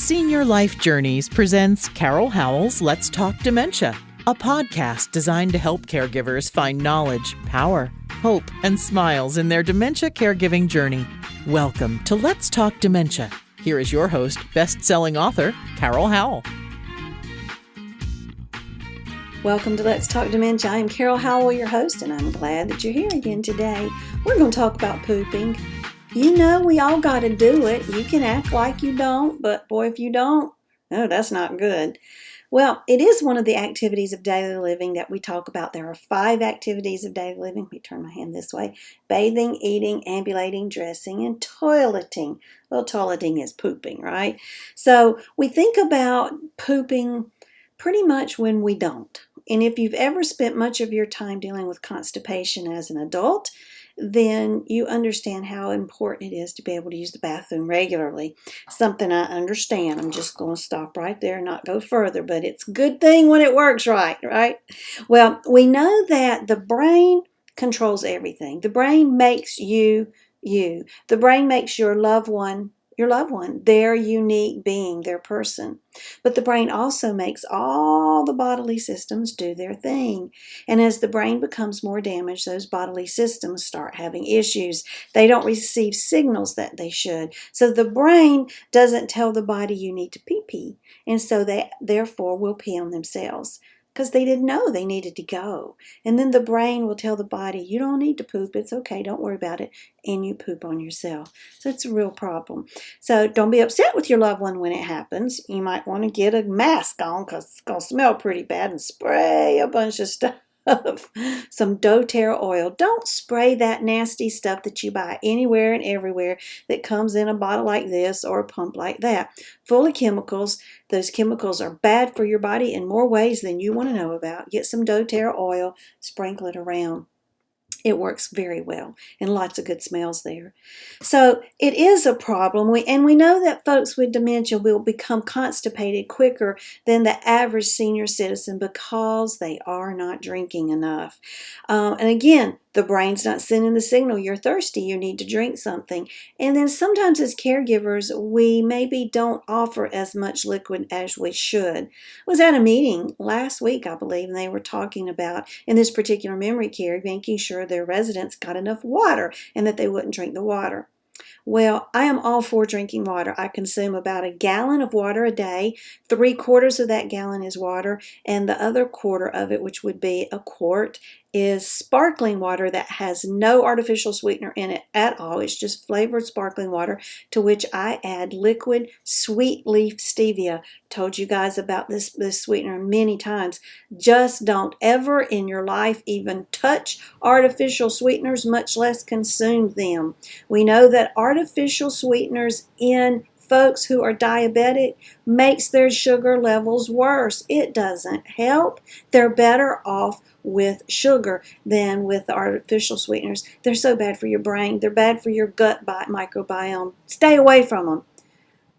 Senior Life Journeys presents Carol Howell's Let's Talk Dementia, a podcast designed to help caregivers find knowledge, power, hope, and smiles in their dementia caregiving journey. Welcome to Let's Talk Dementia. Here is your host, best-selling author, Carol Howell. Welcome to Let's Talk Dementia. I'm Carol Howell, your host, and I'm glad that you're here again today. We're going to talk about pooping. You know, we all got to do it. You can act like you don't, but boy, if you don't, oh, that's not good. Well, it is one of the activities of daily living that we talk about. There are 5 activities of daily living. Let me turn my hand this way. Bathing, eating, ambulating, dressing, and toileting. Well, toileting is pooping, right? So we think about pooping pretty much when we don't. And if you've ever spent much of your time dealing with constipation as an adult, then you understand how important it is to be able to use the bathroom regularly. Something I understand. I'm just going to stop right there and not go further, but it's a good thing when it works right? Well, we know that the brain controls everything. The brain makes you. The brain makes your loved one, their unique being, their person. But the brain also makes all the bodily systems do their thing. And as the brain becomes more damaged, those bodily systems start having issues. They don't receive signals that they should. So the brain doesn't tell the body you need to pee. And so they therefore will pee on themselves, because they didn't know they needed to go. And then the brain will tell the body, you don't need to poop, it's okay, don't worry about it, and you poop on yourself. So it's a real problem. So don't be upset with your loved one when it happens. You might want to get a mask on, because it's going to smell pretty bad, and spray a bunch of stuff. Some doTERRA oil. Don't spray that nasty stuff that you buy anywhere and everywhere that comes in a bottle like this or a pump like that, full of chemicals. Those chemicals are bad for your body in more ways than you want to know about. Get some doTERRA oil, sprinkle it around. It works very well, and lots of good smells there. So it is a problem. We know that folks with dementia will become constipated quicker than the average senior citizen because they are not drinking enough. And again, the brain's not sending the signal, you're thirsty, you need to drink something. And then sometimes as caregivers, we maybe don't offer as much liquid as we should. I was at a meeting last week, I believe, and they were talking about, in this particular memory care, making sure their residents got enough water and that they wouldn't drink the water. Well, I am all for drinking water. I consume about 1 gallon of water a day. 3/4 of that gallon is water, and the other quarter of it, which would be a quart, is sparkling water that has no artificial sweetener in it at all. It's just flavored sparkling water, to which I add liquid sweet leaf stevia. Told you guys about this sweetener many times. Just don't ever in your life even touch artificial sweeteners, much less consume them. We know that artificial sweeteners in folks who are diabetic makes their sugar levels worse. It doesn't help. They're better off with sugar than with artificial sweeteners. They're so bad for your brain. They're bad for your gut microbiome. Stay away from them.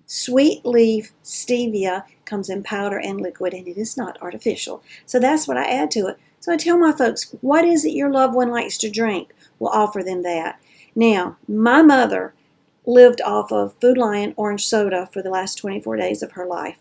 Sweet leaf stevia comes in powder and liquid, and it is not artificial. So that's what I add to it. So I tell my folks, what is it your loved one likes to drink? We'll offer them that. Now, my mother lived off of Food Lion orange soda for the last 24 days of her life.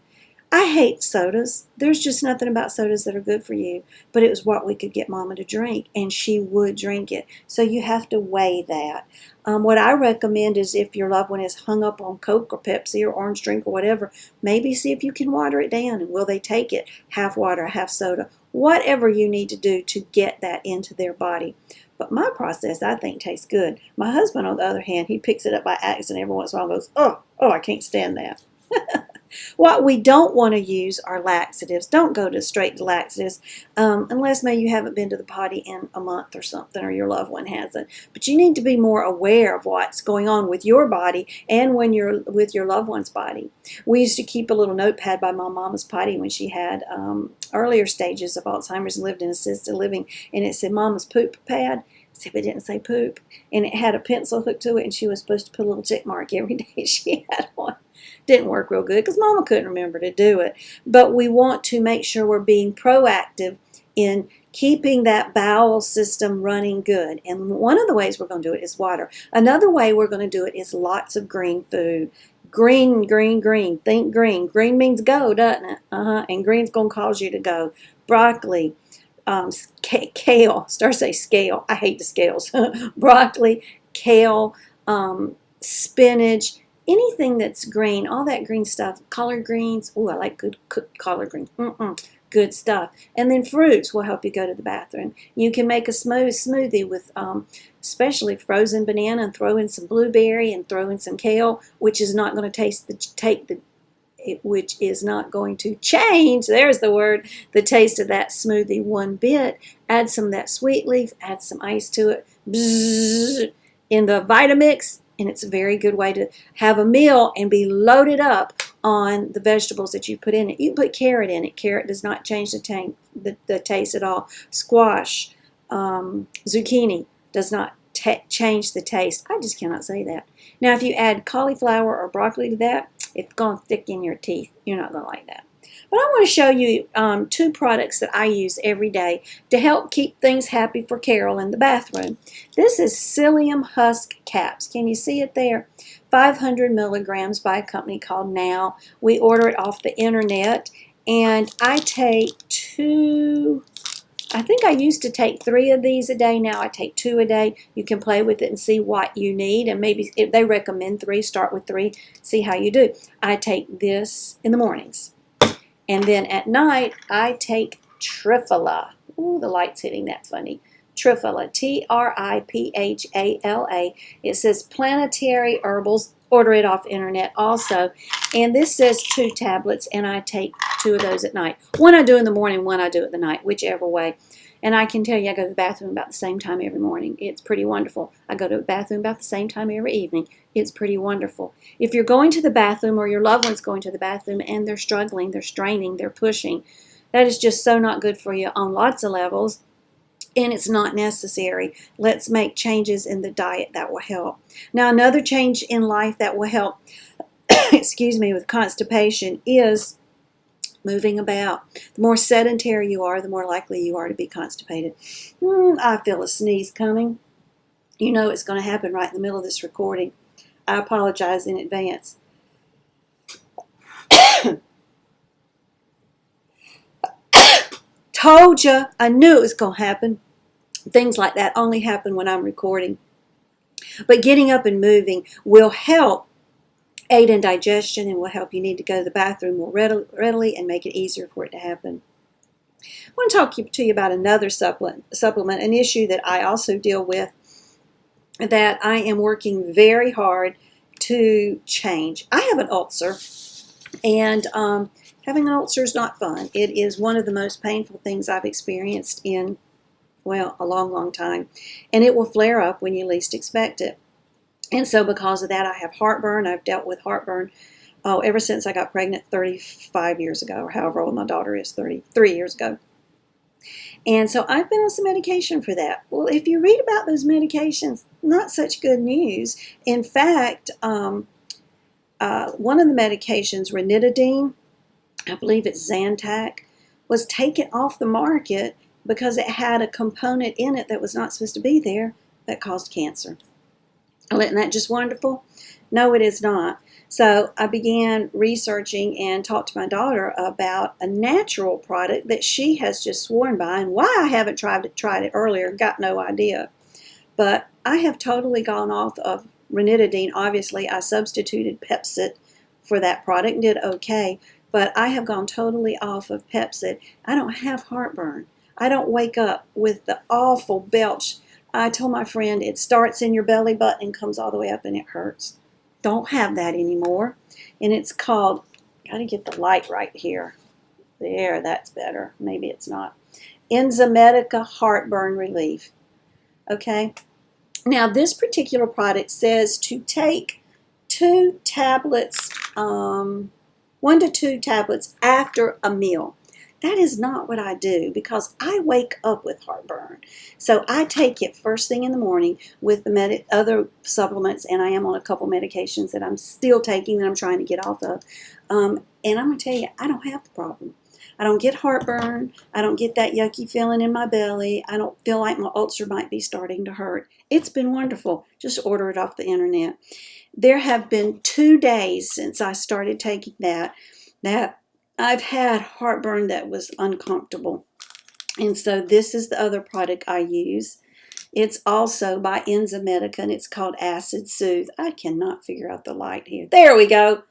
I hate sodas. There's just nothing about sodas that are good for you. But it was what we could get Mama to drink, and she would drink it. So you have to weigh that. What I recommend is if your loved one is hung up on Coke or Pepsi or orange drink or whatever, maybe see if you can water it down, and will they take it? Half water, half soda. Whatever you need to do to get that into their body. But my process, I think, tastes good. My husband, on the other hand, he picks it up by accident every once in a while and goes, oh, I can't stand that. What we don't want to use are laxatives. Don't go straight to laxatives unless maybe you haven't been to the potty in a month or something, or your loved one hasn't. But you need to be more aware of what's going on with your body and when you're with your loved one's body. We used to keep a little notepad by my mama's potty when she had earlier stages of Alzheimer's and lived in assisted living, and it said Mama's poop pad. Except it didn't say poop, and it had a pencil hooked to it, and she was supposed to put a little tick mark every day she had one. Didn't work real good because Mama couldn't remember to do it. But we want to make sure we're being proactive in keeping that bowel system running good. And one of the ways we're going to do it is water. Another way we're going to do it is lots of green food. Green, green, green. Think green. Green means go, doesn't it? And green's going to cause you to go. Broccoli, kale. Start to say scale. I hate the scales. Broccoli, kale, spinach, anything that's green, all that green stuff. Collard greens. Oh, I like good cooked collard greens. Good stuff. And then fruits will help you go to the bathroom. You can make a smoothie with especially frozen banana and throw in some blueberry and throw in some kale, which is not going to which is not going to change, there's the word, the taste of that smoothie one bit. Add some of that sweet leaf, add some ice to it, bzzz, in the Vitamix, and it's a very good way to have a meal and be loaded up on the vegetables that you put in it. You can put carrot in it. Carrot does not change the taste at all. Squash, zucchini does not change the taste. I just cannot say that. Now, if you add cauliflower or broccoli to that, it's going to thicken your teeth. You're not going to like that. But I want to show you 2 products that I use every day to help keep things happy for Carol in the bathroom. This is psyllium husk caps. Can you see it there? 500 milligrams by a company called Now. We order it off the internet, and I take 2. I think I used to take 3 of these a day. Now I take 2 a day. You can play with it and see what you need. And maybe if they recommend 3, start with 3, see how you do. I take this in the mornings. And then at night, I take Triphala. Ooh, the light's hitting that funny. Triphala, Triphala. It says Planetary Herbals. Order it off the internet also. And this says 2 tablets, and I take 2 of those at night. One I do in the morning, one I do at the night, whichever way. And I can tell you I go to the bathroom about the same time every morning. It's pretty wonderful. I go to the bathroom about the same time every evening. It's pretty wonderful. If you're going to the bathroom or your loved one's going to the bathroom and they're struggling, they're straining, they're pushing, that is just so not good for you on lots of levels. And it's not necessary. Let's make changes in the diet that will help. Now, another change in life that will help, excuse me, with constipation is moving about. The more sedentary you are, the more likely you are to be constipated. I feel a sneeze coming. You know it's going to happen right in the middle of this recording. I apologize in advance. Told you, I knew it was going to happen. Things like that only happen when I'm recording. But getting up and moving will help aid in digestion and will help you need to go to the bathroom more readily and make it easier for it to happen. I want to talk to you about another supplement, an issue that I also deal with that I am working very hard to change. I have an ulcer, and having an ulcer is not fun. It is one of the most painful things I've experienced in, well, a long, long time. And it will flare up when you least expect it. And so because of that, I have heartburn. I've dealt with heartburn ever since I got pregnant 35 years ago, or however old my daughter is, 33 years ago. And so I've been on some medication for that. Well, if you read about those medications, not such good news. In fact, one of the medications, ranitidine, I believe it's Zantac, was taken off the market because it had a component in it that was not supposed to be there that caused cancer. Isn't that just wonderful? No, it is not. So I began researching and talked to my daughter about a natural product that she has just sworn by, and why I haven't tried it earlier, got no idea. But I have totally gone off of ranitidine. Obviously, I substituted Pepcid for that product and did okay, but I have gone totally off of Pepcid. I don't have heartburn. I don't wake up with the awful belch. I told my friend it starts in your belly button and comes all the way up and it hurts. Don't have that anymore. And it's called, got to get the light right here. There, that's better. Maybe it's not. Enzymedica Heartburn Relief. Okay. Now, this particular product says to take 2 tablets, 1 to 2 tablets after a meal. That is not what I do because I wake up with heartburn. So I take it first thing in the morning with the other supplements, and I am on a couple medications that I'm still taking that I'm trying to get off of. And I'm going to tell you, I don't have the problem. I don't get heartburn. I don't get that yucky feeling in my belly. I don't feel like my ulcer might be starting to hurt. It's been wonderful. Just order it off the internet. There have been 2 days since I started taking that I've had heartburn that was uncomfortable. And so this is the other product I use. It's also by Enzymedica, and it's called Acid Soothe. I cannot figure out the light here. There we go.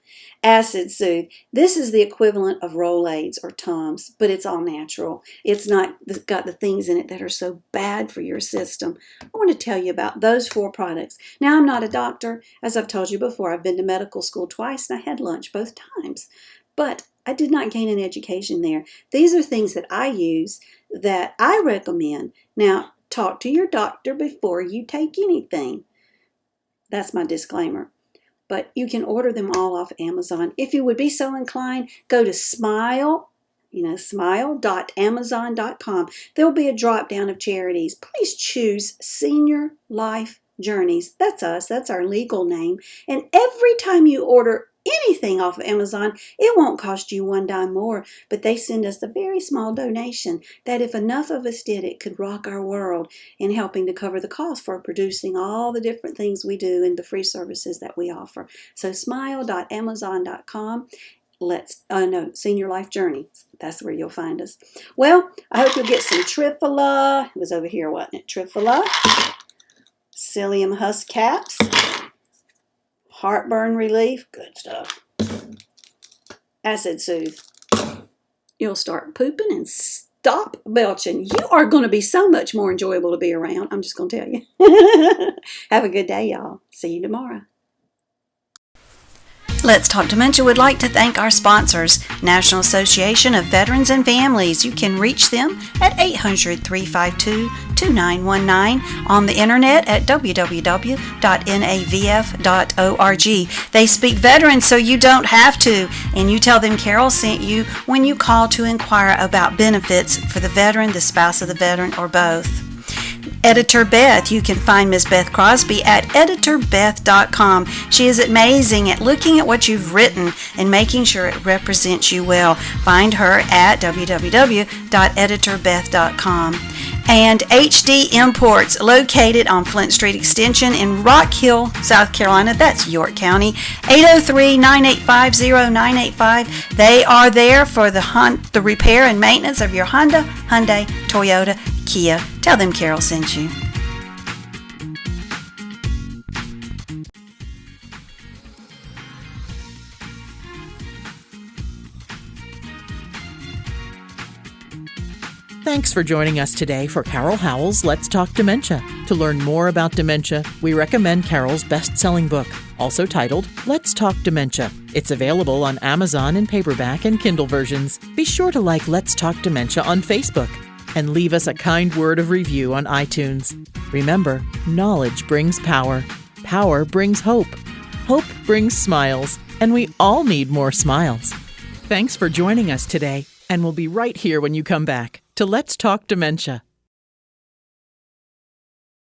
Acid Soothe. This is the equivalent of Rolaids or Tums, but it's all natural. It's not got the things in it that are so bad for your system. I want to tell you about those 4 products. Now, I'm not a doctor. As I've told you before, I've been to medical school twice, and I had lunch both times. But I did not gain an education there. These are things that I use that I recommend. Now, talk to your doctor before you take anything. That's my disclaimer. But you can order them all off Amazon. If you would be so inclined, go to smile.amazon.com. There will be a drop down of charities. Please choose Senior Life Journeys. That's us. That's our legal name. And every time you order anything off of Amazon, it won't cost you 1 dime more, but they send us a very small donation that if enough of us did, it could rock our world in helping to cover the cost for producing all the different things we do and the free services that we offer. So smile.amazon.com. Senior Life Journeys. That's where you'll find us. Well, I hope you'll get some Triphala. It was over here, wasn't it? Triphala, psyllium husk caps, heartburn relief, good stuff. Acid Soothe. You'll start pooping and stop belching. You are going to be so much more enjoyable to be around. I'm just going to tell you. Have a good day, y'all. See you tomorrow. Let's Talk Dementia would like to thank our sponsors, National Association of Veterans and Families. You can reach them at 800-352-2919, on the internet at www.navf.org. They speak veterans so you don't have to, and you tell them Carol sent you when you call to inquire about benefits for the veteran, the spouse of the veteran, or both. Editor Beth. You can find Ms. Beth Crosby at editorbeth.com. She is amazing at looking at what you've written and making sure it represents you well. Find her at www.editorbeth.com. And HD Imports, located on Flint Street Extension in Rock Hill, South Carolina. That's York County. 803-985-0985. They are there for the repair and maintenance of your Honda, Hyundai, Toyota, Kia. Tell them Carol sent you. Thanks for joining us today for Carol Howell's Let's Talk Dementia. To learn more about dementia, we recommend Carol's best-selling book, also titled Let's Talk Dementia. It's available on Amazon in paperback and Kindle versions. Be sure to like Let's Talk Dementia on Facebook and leave us a kind word of review on iTunes. Remember, knowledge brings power. Power brings hope. Hope brings smiles. And we all need more smiles. Thanks for joining us today, and we'll be right here when you come back to Let's Talk Dementia.